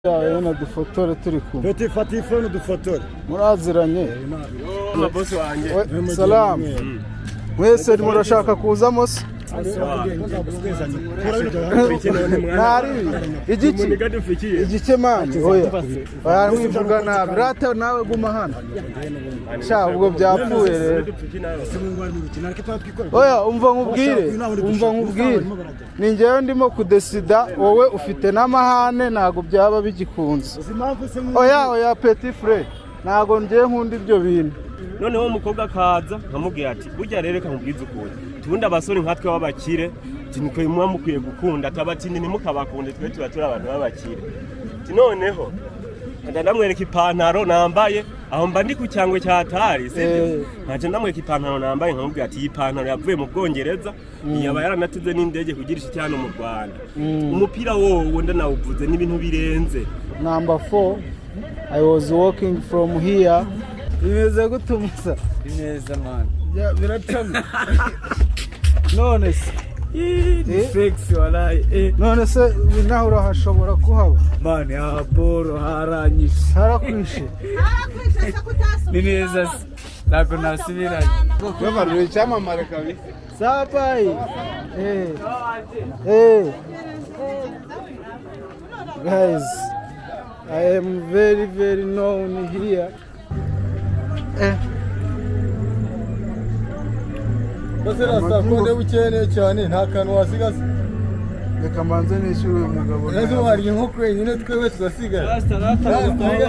Yana dufotore turi kumwe. Fata ifone dufotore. Muraziranye. Bosi wanjye. Salamu. Mwese murashaka kuzamo se? Nari igiki manje oya mwivuga nabi rata nawe guma hano sha ubwo byapfuye rero oya umva nkubwire ni njyewe ndimo kudesida wowe ufite n'amahane ntago byaba bigikunze oya petit frère ntago njye nkunda ibyo bintu noneho umukobwa akaza nkamubwira ati burya rero reka nkubwize ukuri tubundi abasore nkatwe b'abakire tinike muba mukwiye gukunda tabatindi ntimukabakunde twe tuba turi abantu b'abakire noneho ndamwereka ipantaro nambaye aho mba ndi ku cyangwe cya Atari ntaje ndamwereka ipantaro nambaye nkamubwira ati iyi pantaro yavuye mu Bwongereza yaba yaranatize n'indege kugira iki cyane mu Rwanda umupira wowe ndanawuvuze n'ibintu birenze. Number 4 I was walking from here. Bimeze gutumusa neza man biracana none se sexy wallahi none se naho urahashobora kuhaba man ya boro haranyishe harakwishe ni neza ntabwo nasubiranye babarure icyamamare kabisa sapai guys I am very known here. Basirasa konde bukene cyane nta kantu wasigaza reka manze nishyure uyu mugabo nazo hari inkoko nyine twebwe tugasigara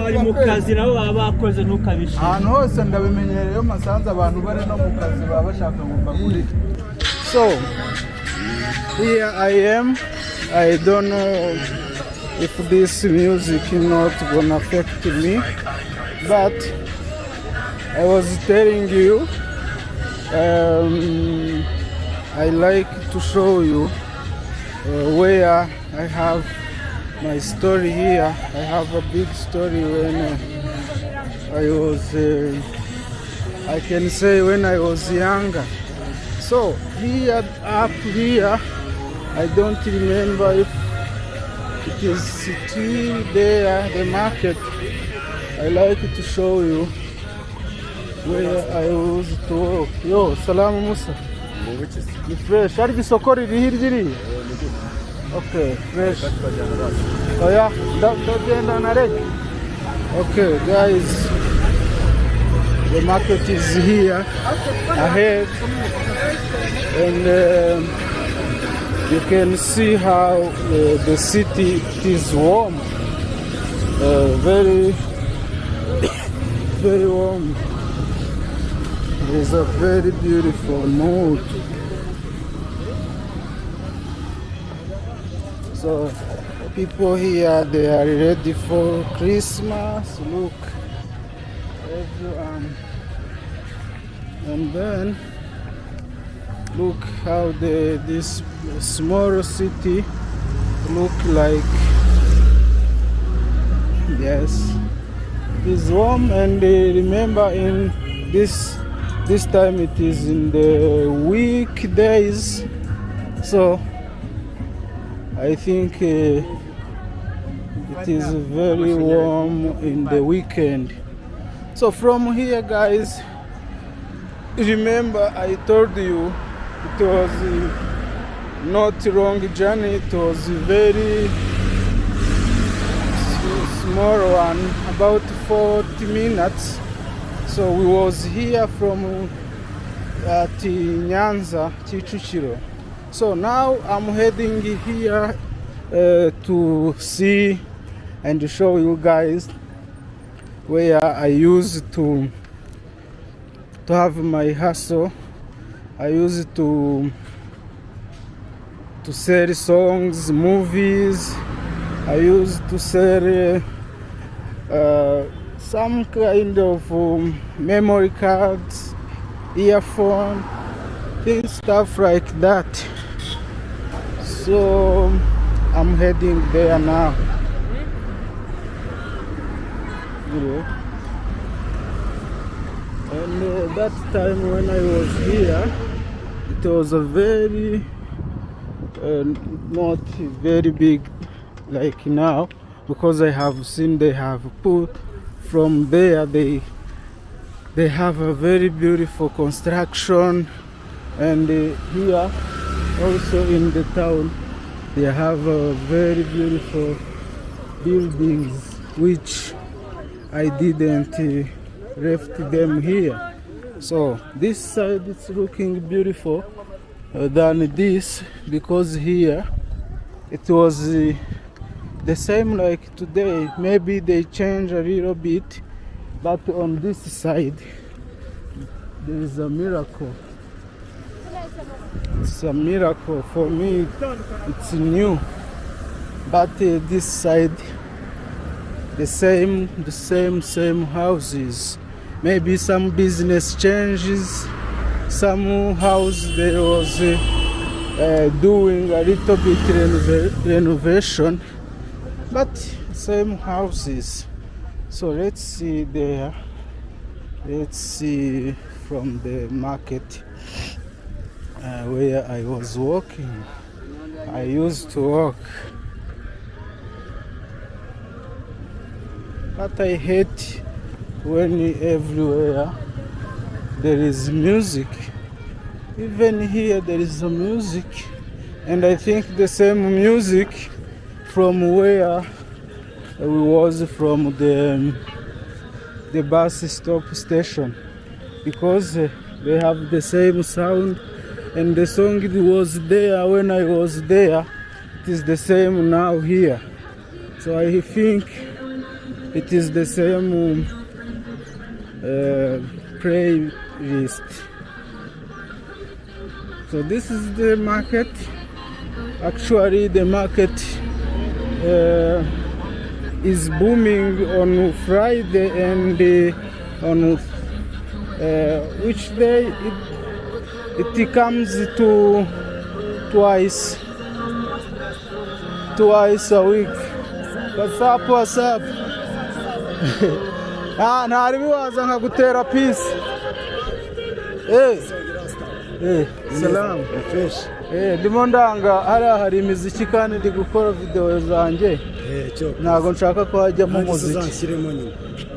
bari mu kazi nabo baba bakoze ntukabishe ahantu hose ndabimenyereye iyo masanze abantu bari no mu kazi baba bashaka ngo mbagurire. So here I am. I don't know if this music is not gonna affect me, but I was telling you I like to show you where I have my story here. I have a big story when I was I can say when I was younger. So here up here I don't remember if it is still there, the market. I like to show you where I used to walk. Yo, salamu Musa. Ni fresh. Ari isoko riri hirya. Okay, fresh. Oh yeah, ndagenda na reg. Okay, guys. The market is here ahead. And you can see how the city is warm. Very warm. It's a very beautiful mood. So people here, they are ready for Christmas. Look, everyone. And then look how this small city look like. Yes, it's warm. And remember, in this time it is in the weekdays, so I think it is very warm in the weekend. So from here, guys, remember I told you it was not a long journey. It was a very small one, about 40 minutes. So we was here from at Nyanza, Kicukiro. So now I'm heading here to see and show you guys where I used to have my hustle. I used to sell songs, movies. I used to sell some kind of memory cards, earphone, things, stuff like that. So I'm heading there now. And that time when I was here, it was a very not very big like now, because I have seen they have put from there, they have a very beautiful construction, and here also in the town they have a very beautiful buildings which I didn't left them here. So this side is looking beautiful than this, because here it was the same like today. Maybe they change a little bit, but on this side there is a miracle. It's a miracle for me. It's new, but this side the same houses. Maybe some business changes. Some house there was doing a little bit renovation, but same houses. So let's see there. Let's see from the market where I was walking. I used to walk, but I hate when everywhere there is music. Even here there is a music, and I think the same music from where we was from the bus stop station, because they have the same sound, and the song it was there when I was there, it is the same now here. So I think it is the same playlist. So this is the market. Actually the market is booming on Friday, and on which day it comes to twice a week. What's up? Ntaribi waza nkagutera peace. Salamu. Ndimo ndanga hari imiziki kandi ndi gukora video zanjye. Ntago nshaka ko hajyamo umuziki.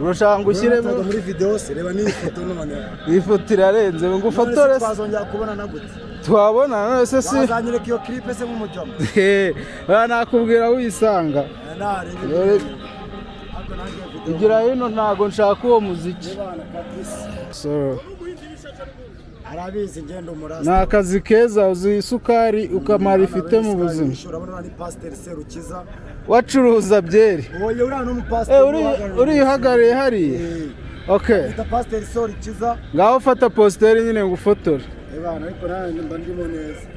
Urashaka ngushyiremo muri video se, reba ni ifoto none. Ifoto irarenze ngo ufotore. Twazongera kubona na gute. Twabona none se si. Bazanyereka iyo clip se mu mujyamo. Nakubwira wisanga. Igira hino ntago nshaka uwo muziki. So arabizi ngendo umurasa. Na akazi keza, uzi isukari ukamara ifite mu buzima. Urabona ni pastor Serukiza. Wacuruza byeri. Oye uri no mu pastor. Uri uhagariye hari. Okay. Ita pastor Serukiza. Ngaho fata poster nyine ngufotore. Ebana ariko nanjye mba ndimo neza.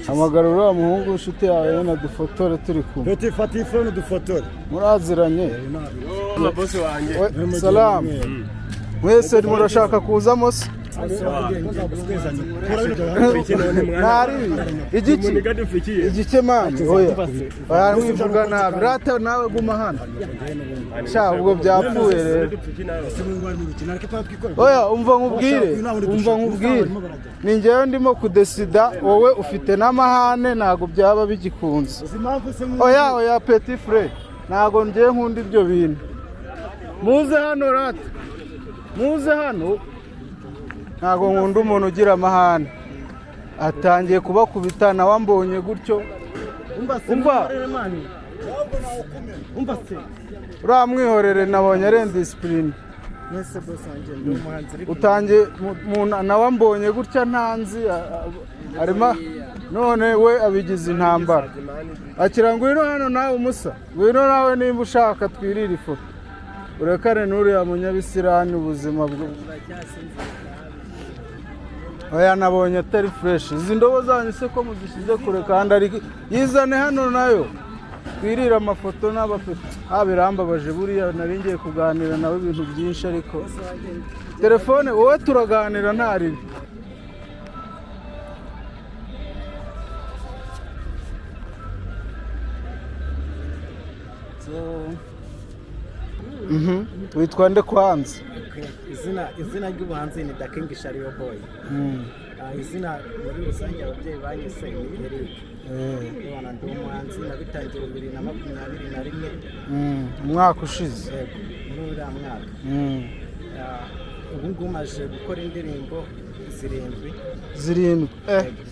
Hamagara uriya muhungu inshuti yawe na dufotore turi kumwe. Peti fata ifone dufotore. Muraziranye. Bosi wanjye. Salamu. Mwese murashaka kuzamo se? Igike mani oya mwivuga nabi rata nawe guma hano sha ubwo byapfuye rero. Oya umva nkubwire ni njyewe ndimo kudesida, wowe ufite n'amahane ntago byaba bigikunze. Oya petit frère ntago njye nkunda ibyo bintu. Muze hano rata, muze hano. Ntago nkunda umuntu ugira amahane. Atangiye kubakubita nawe ambonye gutyo. Umva se uramwihorere, nabonye ari discipline. Mwese bosanje ndi umuhanzi. Utangiye nawe ambonye gutya ntanzi arima none we abigize intambara. Akira ngwino hano nawe umusa. Ngwino nawe nimba ushaka twirira ifoto. Urekane n'uriya munyabisirani ubuzima bwo. Oya nabonye atari fresh. Izi ndobo zanyu se ko muzishize kure kandi ari yizane hano nayo. Twirira amafoto n'abafite. Birambabaje buriya nari ngiye kuganira nawe ibintu byinshi, ariko telefone wowe turaganira ntari. Witwa nde kwanza? Izina ry'ubuhanzi ni Daking Shario Boy. Izina muri rusange ababyeyi banyise ni Eric. Bwana ndi umuhanzi nabitangiye 2021 umwaka ushize muri uriya mwaka ubu ngubu maze gukora indirimbo zirindwi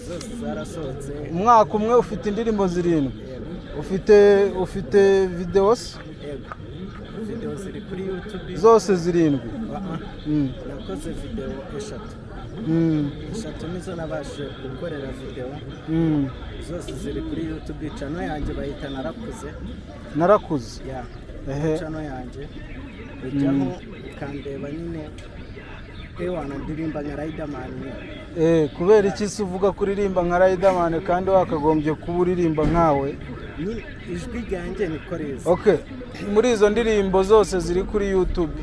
zose zarasohotse. Umwaka umwe ufite indirimbo zirindwi. Ufite videos? Video ziri kuri YouTube zose zirindwi. nakoze video eshatu nizo nabashe gukorera video zose ziri kuri YouTube channel yanjye bayita narakuze channel yanjye ujyaho ukandeba nyine wana ndirimba nka Riderman. Kubera iki se uvuga kuririmba nka Riderman kandi wakagombye kuba uririmba nkawe? Ijwi ryanjye ni koreza. Okay, muri izo ndirimbo zose ziri kuri YouTube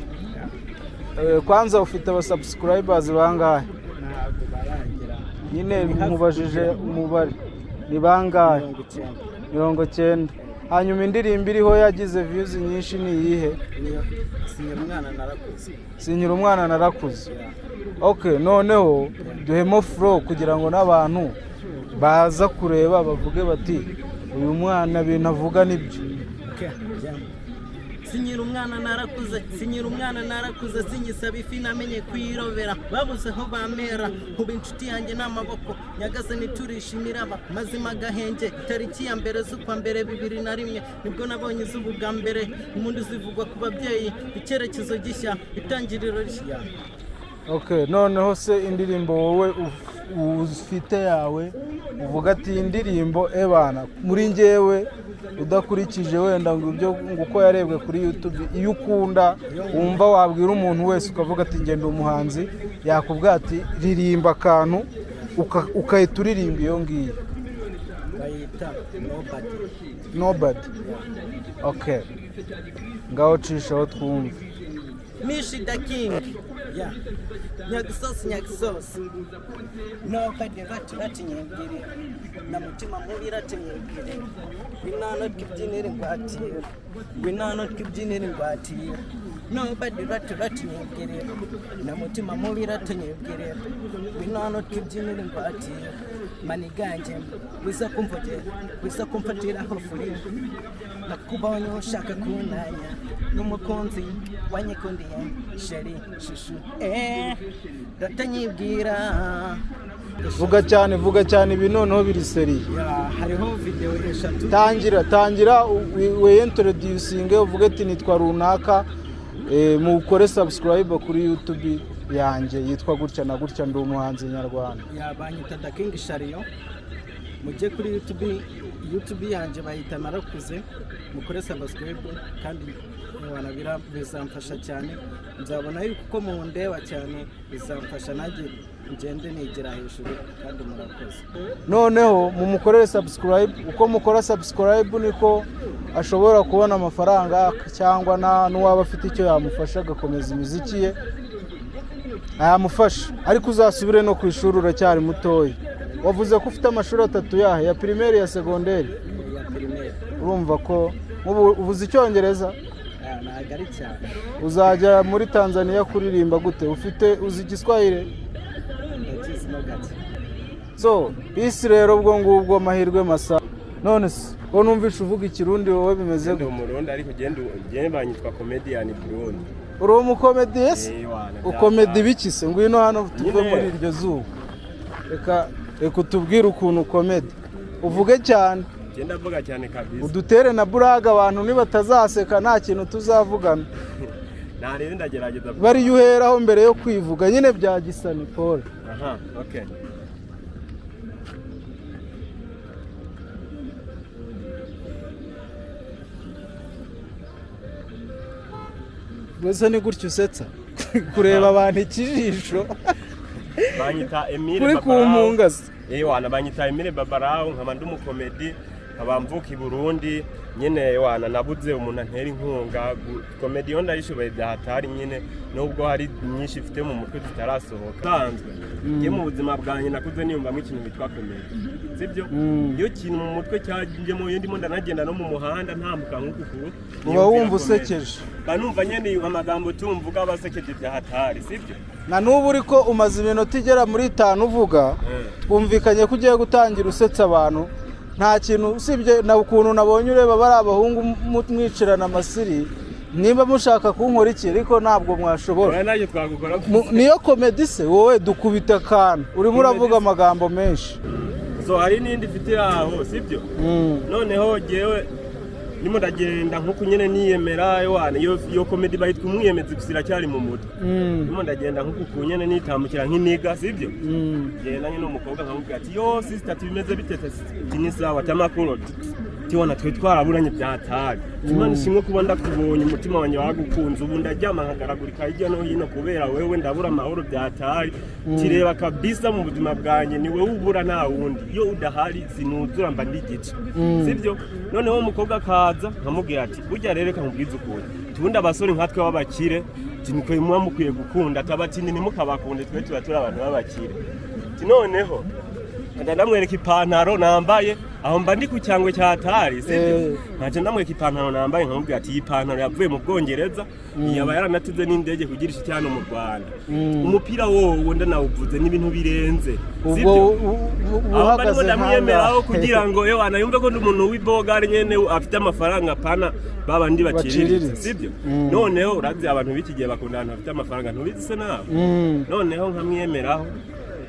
kwanza ufite aba subscribers bangahe? Ntabwo barangira. Nyine nkubajije umubare ni bangahe? 90. Hanyuma indirimbo iriho yagize views nyinshi ni iyihe? Sinyira umwana narakuze. Okay, noneho duhemo flow kugira ngo n'abantu baza kureba bavuge bati uyu mwana bintu avuga nibyo. Sinyira umwana narakuze sinyisaba ifi namenye kwirobera babuze aho bamera ubu inshuti yanjye n'amaboko nyagaze niturishimira mazima gahenge tariki ya mbere z'ukwa mbere 2001 nibwo nabonye izuba bwa mbere umuntu zivugwa ku babyeyi icyerekezo gishya itangiriro rishya. Okay, noneho se indirimbo wowe ufite yawe uvuga ati indirimbo ebana muri njyewe udakurikije wenda ngo ibyo nguko yarebwe kuri YouTube iyo ukunda wumva wabwira umuntu wese ukavuga ati ngende umuhanzi yakubwira ati ririmba akantu ukahita uririmba iyo ngiyo bayita Nobody. Okay, ngaho cishaho twumve. Mishi the King. Nyagisosi. Nobody rati nyengiri. Na mutima mubi rati nyengiri. Winano kibyinira ingwati. Nobody rati nyengiri. Na mutima mubi rati nyengiri. Winano kibyinira ingwati. Maniganje wisa kumfatira hofuri. Nakubonye ushaka kunanya. N'umukunzi wanyikundiye sheri shushu datanyibwira. Vuga cyane ibi noneho biri seri. Hariho video eshatu. Tangira we introducing uvuge ati nitwa runaka mukore subscribe kuri YouTube yanjye yitwa gutya na gutya ndi umuhanzi nyarwanda. Banyita The King Shario. Mujye kuri YouTube yanjye bayita narakuze mukore subscribe kandi wanabira bizamfasha cyane nzabona yuko mu ndeba cyane bizamfasha nanjye ngende nigira hejuru kandi murakoze. Noneho mumukorere subscribe uko mukora subscribe niko ashobora kubona amafaranga cyangwa n'uwaba afite icyo yamufasha agakomeza imiziki ye ayamufasha ariko uzasubire no ku ishuri uracyari mutoya. Wavuze ko ufite amashuri 3 ya primaire ya secondaire. Urumva ko ubuze icyongereza? Nagari cyane. Uzajya muri Tanzania kuririmba gute? Uzi Igiswahili? So, isi rero ubwo ngubwo amahirwe masa. None se ko numvisha uvuga ikirundi wowe bimeze gute? Umurundi ariko gende banyitwa comedian Burundi. Uri umukomedi se? Ukomedi bikise ngwino hano tuve muri iryo zuba. Reka utubwire ukuntu ukomedi. Uvuge cyane. Genda vuga cyane kabisa. Udutere na buraga abantu nibatazaseka nta kintu tuzavugana. Narebe ndagerageza. Bari yuheraho mbere yo kwivuga nyine bya gisani Paul. Aha, okay. Wese ni gutyo usetsa kureba abantu ikijisho. Banyita Emile Babarao. Kuri kumungaza. Wana banyita Emile Babarao nkaba ndi umukomedi abamvuka i Burundi nyene wana nabuze umuntu antera inkunga komedi yo ndayishoboye byahatari nyene nubwo hari nyinshi ifite mu mutwe zitarasohoka tanzwe ngiye mu buzima bwanye nakuze niyumvamo ikintu bitwa komedi sibyo iyo kintu mu mutwe cyagiye mu yindi munda nagenda no mu muhanda ntambuka nkukuku uba wumva usekeje banumva nyene amagambo tumvuga abasekeje byahatari sibyo na nubu uriko umaze iminota igera muri 5 uvuga twumvikanye ko ugiye gutangira usetsa abantu nta kintu usibye na ukuntu nabonye ureba bari abahungu mwicirana amasiri niba mushaka kunkora iki ariko ntabwo mwashobora niyo komedi se wowe dukubita akantu urimo uravuga amagambo menshi so hari n'indi mfite aho sibyo noneho jewe nimo ndagenda nkuko nyene niyemera yo komedi bayitwa umwiyemezi gusira cyari mu mutwe nimo ndagenda nkuko kunyene nitambukira nk'iniga sibyo genda nyine umukobwa nkamubwira ati yo sister tubimeze bitete tinisa watamakuru tiwana twe twaraburanye byatari Imana ishimwe kuba ndakubonye umutima wanjye wagukunze ubu ndaryama nkagaragurika hirya no hino kubera wewe ndabura amahoro byatari kireba kabisa mu buzima bwanjye ni wewe ubura nta wundi iyo udahari sinuzura mba ndigice sibyo noneho umukobwa kaza nkamubwira ati burya rero kamubwiza ukuri tubundi abasore nkatwe babakire tiniko imwe mukwiye gukunda atabatindi nimukabakunde twe tuba turi abantu babakire noneho ndamwereka ipantaro nambaye aho mba ndi ku cyangwe cyatari sibyo ntaje ndamwereka ipantaro nambaye nkamubwira ati iyi pantaro yavuye mu Bwongereza yaba yaranatuze n'indege kugira iki cyane mu Rwanda umupira wowe ndanawuvuze n'ibintu birenze sibyo uhagaze ndamwemeraho kugira ngo yo anayumve ko umuntu w'ibogari nyene afite amafaranga pana babandi bakiririza sibyo noneho urazi abantu biki gihe bakundana bafite amafaranga ntubizi se nawe noneho nkamwemeraho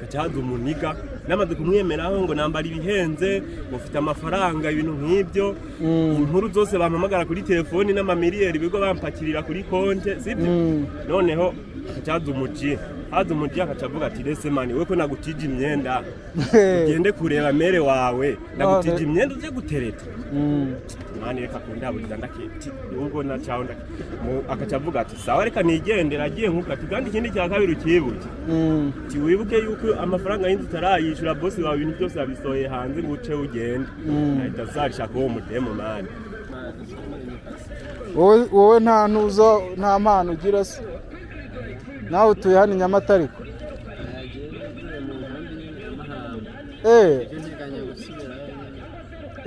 kacaza umuniga namaze kumwemeraho ngo nambara ibihenze ufite amafaranga ibintu nk'ibyo inkuru zose bampamagara kuri telefoni n'amamiliyeri bigo bampakirira kuri konte sibyo noneho kacaza umuji haza umuji akacavuga ati rese mani we ko nagutije imyenda ugende kureba mere wawe nagutije imyenda uje gutereta mani reka kundaburiza ndaketi ubwo na cyaho akacavuga ati sawa reka nigendera agiye nkuka kandi ikindi cya kabiri ukibuke ti wibuke yuko amafaranga y'inzu tarayishura boss wawe ibintu byose abisoye hanze ngo uce ugende ahita zarishaka uwo mudemo mani wowe nta ntuzo nta mpano ugira se nawe utuye hano Nyamata ariko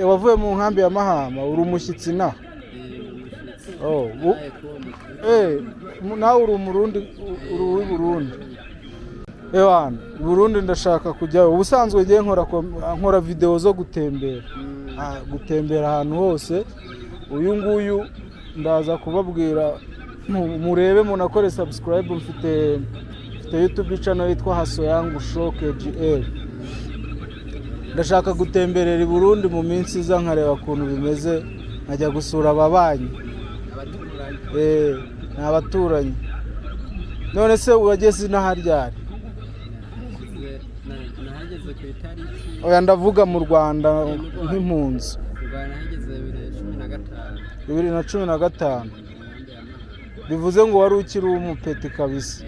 wavuye mu nkambi ya Mahama uri umushyitsi na nawe uri umurundi uri w'Uburundi ewana Burundi ndashaka kujya ubusanzwe giye nkora video zo gutembera ahantu hose uyu nguyu ndaza kubabwira murebe munakore subscribe mfite YouTube channel yitwa Haso yangu Show KGL ndashaka gutemberera i Burundi mu minsi iza nkareba kuntu bimeze nkajya gusura ababanyi n'abaturanyi none se urageze naharyari nahageze ku itariki oya ndavuga mu Rwanda nk'impunzi nahageze 2015 bivuze ngo wari ukiri umupeti kabisa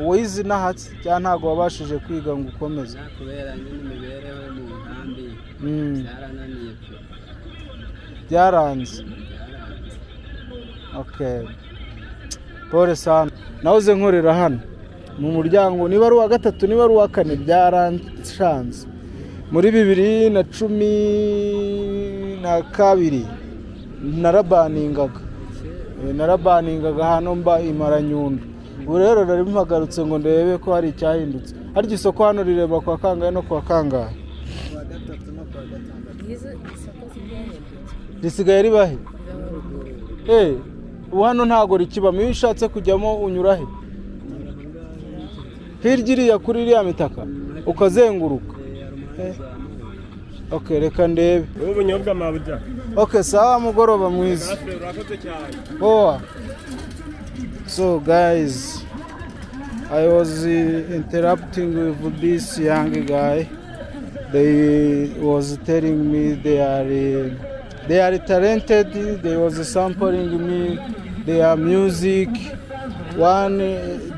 wize nahatse cyane ntago wabashije kwiga ngo ukomeze kubera n'imibereho mu nkambi byarananiye byaranze okay pore sana nawuze nkorera hano mu muryango niba ari wa gatatu niba ari wa kane byaranshanze muri 2012 narabaningaga hano mba Imaranyundo ubu rero nari mpagarutse ngo ndebe ko hari icyahindutse harya isoko hano rireba kwa kangahe no kwa kangahe risigaye ribahe ubu hano ntago rikibamo iyo ushatse kujyamo unyura he hirya iriya kuri iriya mitaka ukazenguruka okay reka ndebe ubunyobwa mabuja okay sawa mugoroba mwiza so guys I was interrupting with this young guy. They was telling me they are talented. They was sampling me their music.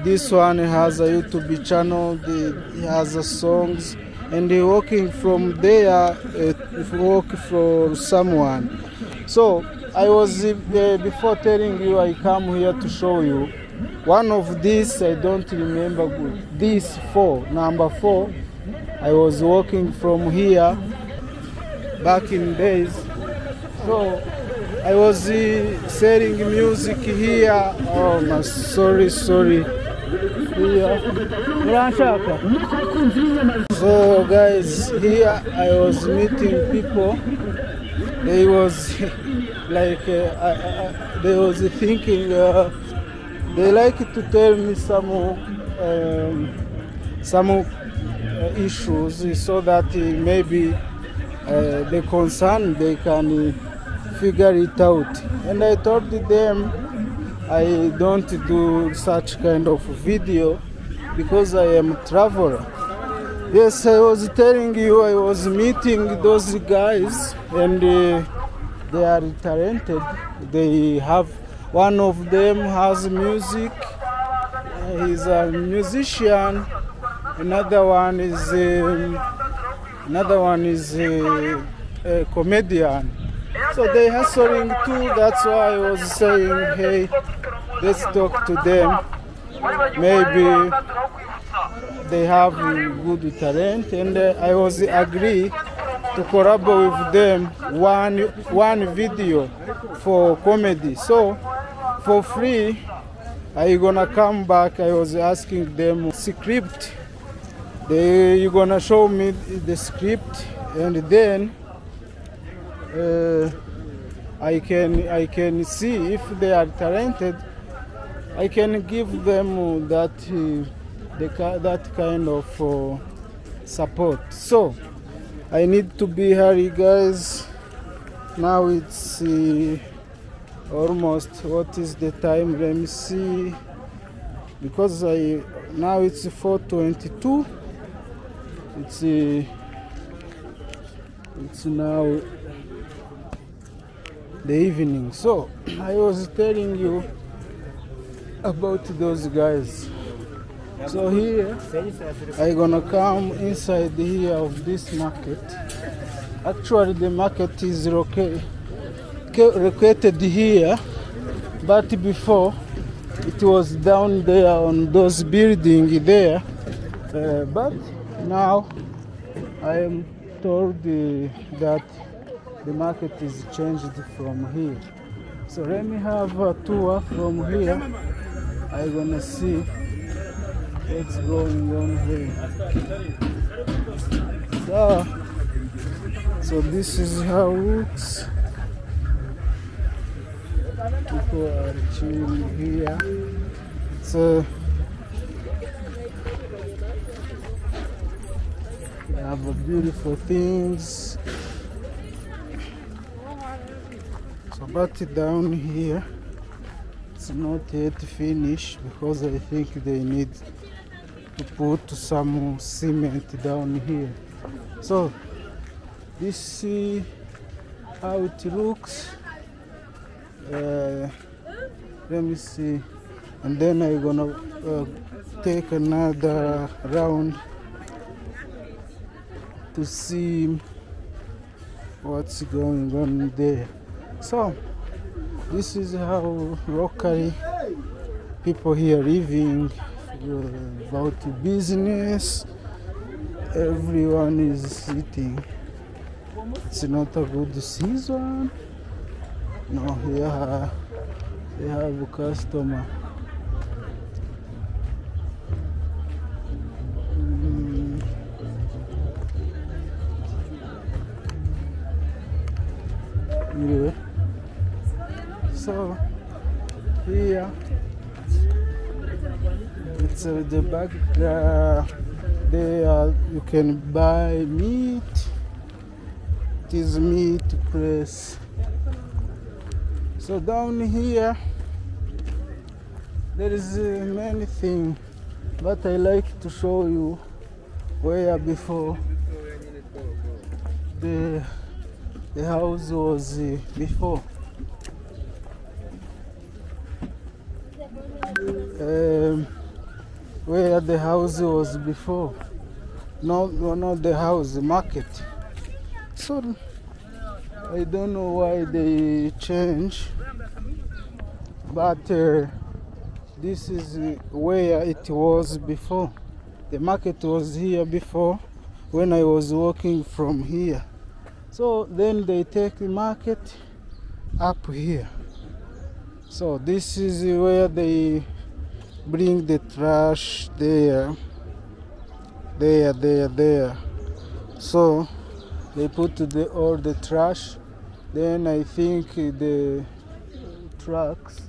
This one has a YouTube channel. He has songs, and he working from there. Work for someone. So I was before telling you I come here to show you. One of these I don't remember good. This number 4. I was working from here back in days. So I was selling music here. Oh, my sorry. Here. So guys, here I was meeting people. They was like they was thinking they like to tell me some issues so that maybe the concern they can figure it out. And I told them I don't do such kind of video because I am a traveler. Yes, I was telling you I was meeting those guys and they are talented. They have, one of them has music, he's a musician. Another one is a comedian. So they hustling too. That's why I was saying, hey, let's talk to them. Maybe they have good talent, and I was agree to collaborate with them one video for comedy. So for free, I gonna come back. I was asking them script. You gonna show me the script, and then I can see if they are talented. I can give them that kind of support. So I need to be hurry, guys. Now it's almost, what is the time? Let me see. Because now it's 4:22. It's now the evening. So I was telling you about those guys. So here I gonna come inside here of this market. Actually the market is located here, but before it was down there on those buildings there, but now I am told that the market is changed from here. So let me have a tour from here. I'm gonna see what's going on here. So this is how it looks. People are chilling here. So we have beautiful things. So but down here it's not yet finished because I think they need to put some cement down here. So this is how it looks. Let me see, and then I'm gonna take another round to see what's going on there. So this is how locally people here living about business. Everyone is eating. It's not a good season. No, here they have a customer. Anyway, so here it's the back there you can buy meat. It is meat press. So down here there is many things, but I like to show you where before the house was before. Where the house was before. No, not the house, the market. So I don't know why they change, but this is where it was before. The market was here before when I was walking from here. So then they take the market up here. So this is where they bring the trash there. So they put all the trash. Then I think the trucks,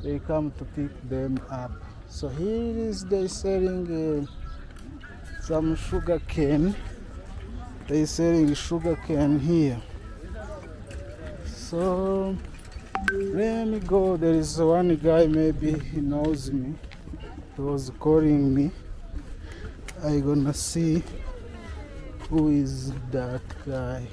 they come to pick them up. So here is they selling some sugar cane. They selling sugar cane here. So let me go. There is one guy, maybe he knows me. He was calling me. I gonna see who is that guy.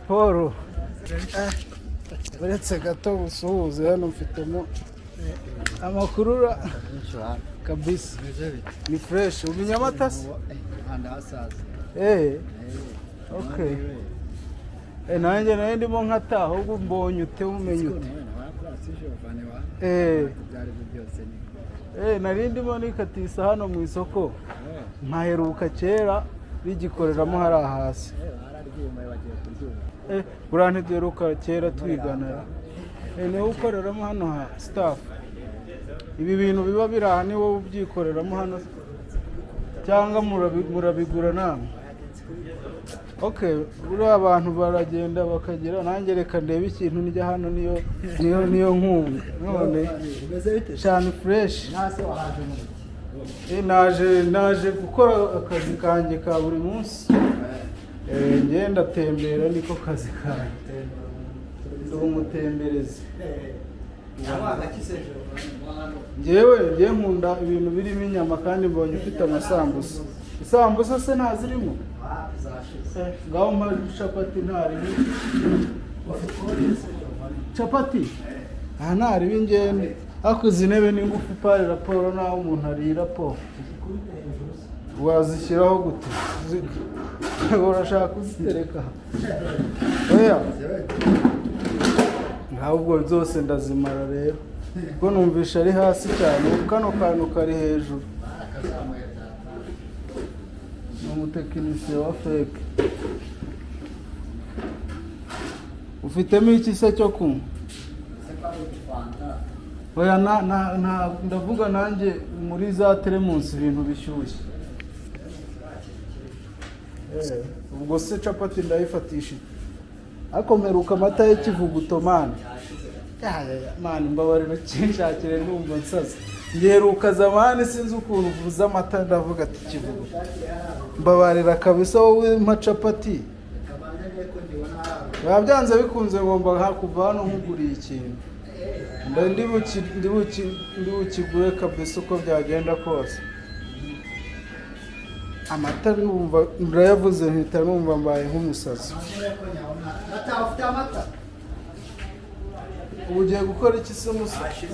Paul. Uretse gato gusuhuza hano mfitemo amakurura kabisa. Ni fresh. Umenya amata se? Okay. Nanjye nayo ndimo nkataha ahubwo mbonye ute umenye ute. Nari ndimo nikatisa hano mu isoko. Mpaheruka kera bigikoreramo hari hasi. Urantegeruka kera twigana. Niwe ukoreramo hano ha staff. Ibi bintu biba biri aha ni wowe ubyikoreramo hano cyangwa murabigura namwe? Okay, uri abantu baragenda bakagera, nanjye reka ndebe ikintu njya hano niyo nkunga. None cyane fresh. Naje gukora akazi kanjye ka buri munsi. Ngenda tembera niko kazi kanjye. Ndi umutemberezi. Njyewe nkunda ibintu birimo inyama kandi mbonye ufite amasambusa. Isambusa se ntazirimo? Ngaho mpa chapati ntarimo. Chapati? Ntaribi ngende. Hakuze intebe n'ingufu pari raporo naho umuntu arira po. Wazishyiraho gute? Urashaka kuzitereka? Ahubwo zose ndazimara rero. Kuko numvisha ari hasi cyane, kano kantu kari hejuru. Umutekinisiye wa fake. Ufitemo iki se cyo kunywa? Ndavuga nanjye muri za teremunsi ibintu bishyushye. Ubwo se capati ndayifatisha. Akomeruka amata y'ikivuguto mani. Mani mbabarira kinshakire ndumva nsaza. Ngeruka zamani sinzi ukuntu uvuza amata ndavuga ati kivuguto. Mbabarira kabisa wowe mpa capati. Babyanze bikunze ngomba kuva hano nkuguriye ikintu. Ndi bukigure kabisa uko byagenda kose. Amata numva ndayavuze mpita numva mbaye nk'umusazi. Ugiye gukora iki se umusazi?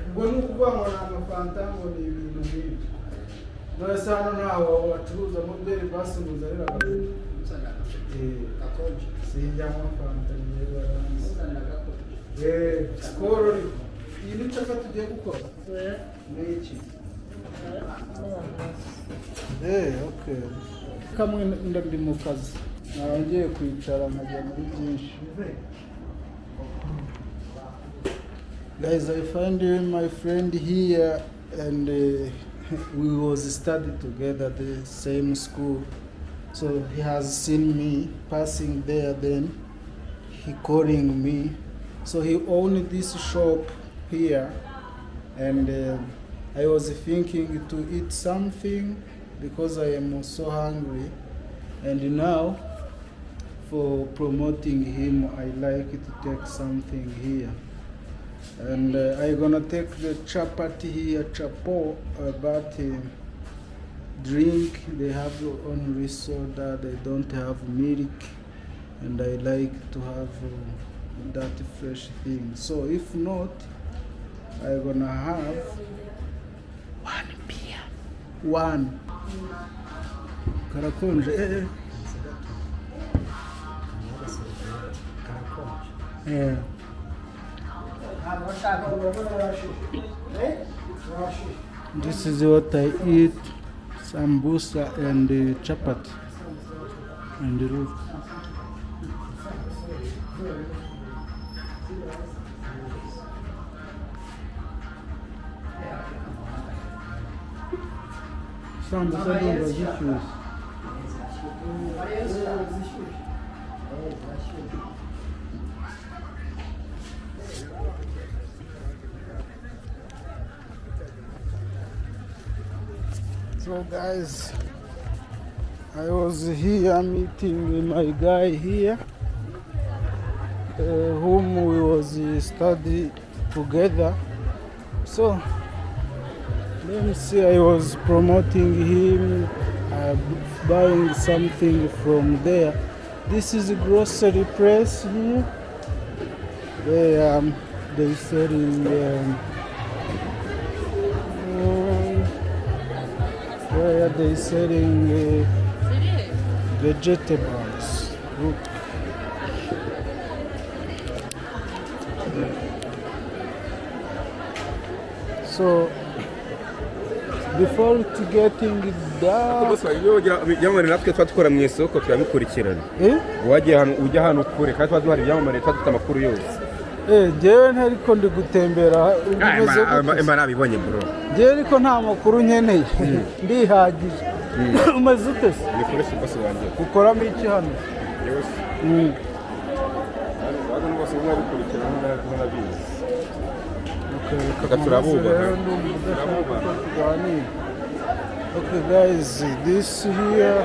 Ubwo nukuvuga ngo n'amafanta ngo ni ibintu nk'ibi. Nose hano naho bacuruza modeli basimuza rero agakonje. Sinjyamo fanta ngiye baranze. Skoro iyi ni capati tugiye gukora. N'iki? Okay. Kamwe ndi mu kazi. Narangiye kwicara nkajya muri byinshi. Guys, I find my friend here and we was studied together at the same school. So he has seen me passing there, then he calling me. So he owned this shop here and I was thinking to eat something because I am so hungry, and now for promoting him I like to take something here, and I'm gonna take the chapati here, chapo, but drink they have only soda, they don't have milk, and I like to have that fresh thing. So if not, I'm gonna have one beer. One. Karakonje. This is what I eat, sambusa and chapati and the root. Sambusa ndumva zishyushye. So guys, I was here meeting my guy here, whom we was study together. So let me see, I was promoting him, buying something from there. This is a grocery place here. They selling where they selling vegetables. Look. So before to getting dark, ibyamamare natwe twatwara mu isoko turabikurikirana. Wagiye hano ujya hano kure kandi twaduhari ibyamamare twafite amakuru yose. Jewe ntariko ndi gutembera Emma nabibonye bro. Jewe ariko nta makuru nkeneye. Ndihagije. Umaze ute se? Ni kure bose wanjye. Ukoramo iki hano? Yose. Abantu bose babikurikirana n'abizi. Okay guys, this here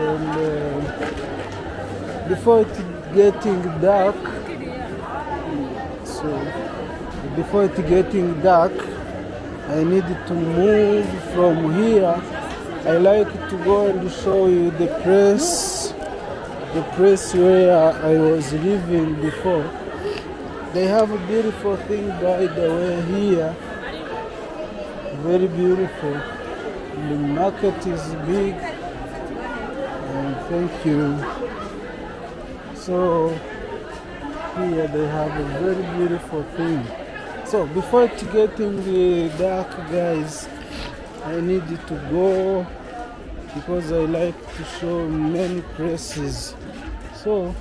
and before it getting dark, I need to move from here. I like to go and show you the place where I was living before. They have a beautiful thing by the way here, very beautiful. The market is big, and thank you. So here they have a very beautiful thing. So before it getting dark, guys, I need to go because I like to show many places. So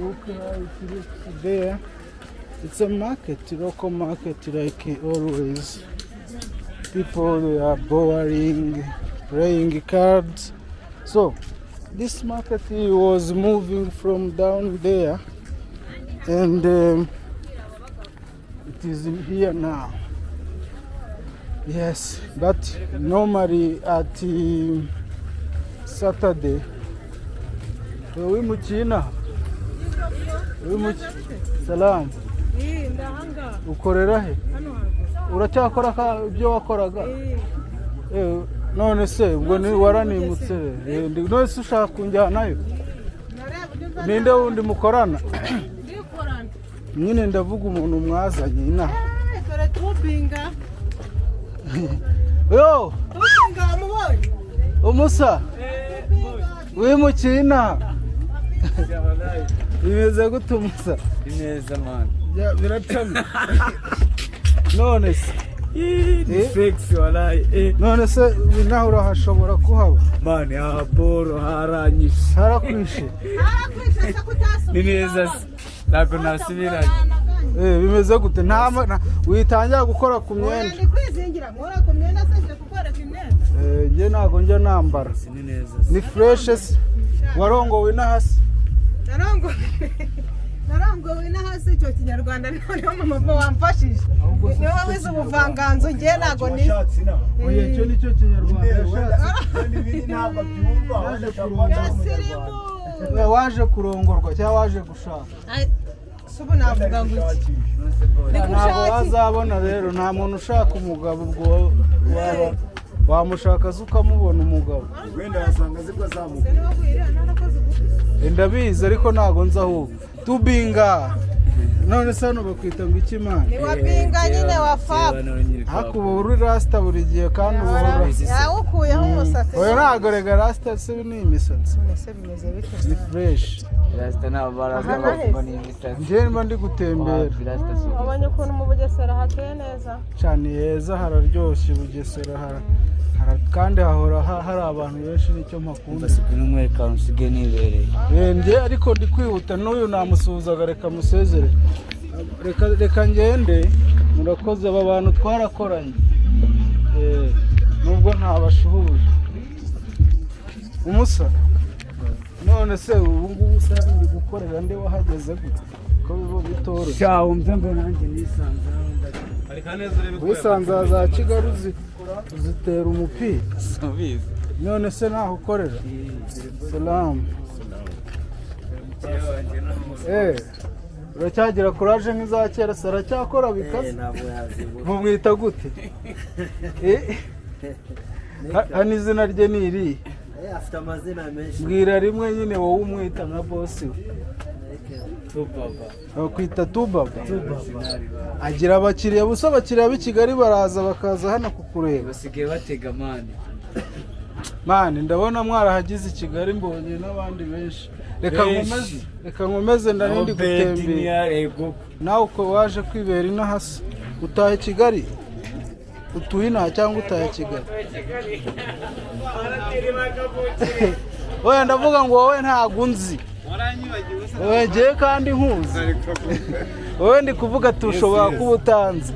look how it looks there. It's a market, local market like always. People are boring, playing cards. So this market was moving from down there, and it is here now. Yes, but normally at Saturday. We muchina. Salam. Ukorera he? Uracyakora ibyo wakoraga? None se ubwo ni waranimutse none se ushaka kunjyanayo? Ninde wundi mukorana? Nyine ndavuga umuntu mwazanye ina. Dore tubinga. Yo! Tubinga mubonye. Umusa? Wimukina. Bimeze gute umusa? Ineza man. Biracamo. None se Fix walahi. None se naho urahashobora kuhaba? Man ya boro haranyishe. Harakwishe. Harakwishe kutasa. Ni neza ntabwo nasubiranye. Bimeze gute nta witangira gukora ku myenda? Ni kwizingira nkora ku myenda se gukora ku myenda. Nge ntago njya nambara. Ni neza. Ni fresh warongowe n'ahasi. Narangowe n'ahasi cyo kinyarwanda niho mama wamfashije. Niwe wize ubuvanganzo ngiye ntago ni. Oye cyo nicyo kinyarwanda yashatse. N'ibindi ntabwo byumva waje kurongorwa cyangwa waje gushaka? Subu navuga ngo iki? Ntabwo wazabona rero nta muntu ushaka umugabo ubwo wamushaka ukamubona umugabo. wenda wasanga zibwo azamuka. Ndabizi ariko ntago nzi ahubwo. Tubinga none se hano bakwita ngo iki mana? Ni wapinga nyine wa fab. Hakuba uri rasta buri gihe kandi uhora. Yawukuyeho umusatsi. Oya ntago rega rasta se ni imisatsi. Ese bimeze bite? Ni fresh. Rasta nabo baraza bavuga ni imisatsi. Njye mba ndi gutembera. Abonye ukuntu mu Bugesera hateye neza. Cyane heza hararyoshye Bugesera kandi hahora hari abantu benshi nicyo mpakunda. Basigaye n'umwereka usige nibereye. Njye ariko ndi kwihuta n'uyu namusuhuzaga reka musezere. Reka ngende murakoze aba bantu twarakoranye. Nubwo ntabashuhuje. Umusa none se ubu ngubu usanga uri gukorera nde wahageze gute ko bibo bitoro Cyawo mzembe nanjye nisanze wisanza za Kigali uzitera umupira none se naho ukorera salamu uracyagira courage nk'iza kera saracyakora bikaze mubwita gute hano izina rye ni irihe? afite amazina menshi. Mbwira rimwe nyine wowe umwita nka boss we. Tubaba. Bakwita Tubaba. Agira abakiriya busa abakiriya b'i Kigali baraza bakaza hano kukureba. Basigaye batega mani. Mani ndabona mwarahagize i Kigali mbonye n'abandi benshi. Reka nkomeze ndarindi gutembera. Nawe uko waje kwibera inahasa. Utahe Kigali. Utuye inaha cyangwa utahe Kigali? Oya ndavuga ngo wowe ntago unzi. Oya ngiye kandi nkuzi. Wowe ndi kuvuga tushobora kuba utanzi.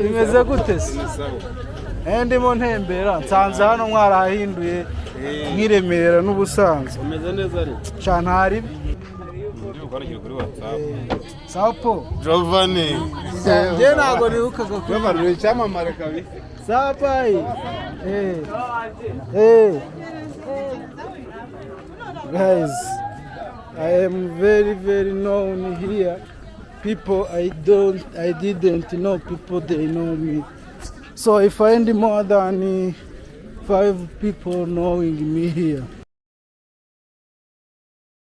Bimeze gute se? Ndimo ntembera nsanze hano mwarahinduye nk'iremera n'ubusanzwe. Umeze neza ari? Cyane hari Ukoranye kuri WhatsApp. Sapo. Giovanni. Ngiye ntago nibukaga kuri Giovanni icyamamare kabisa. Sapai. Guys, I am very known here. People I didn't know, people they know me. So I find more than 5 people knowing me here.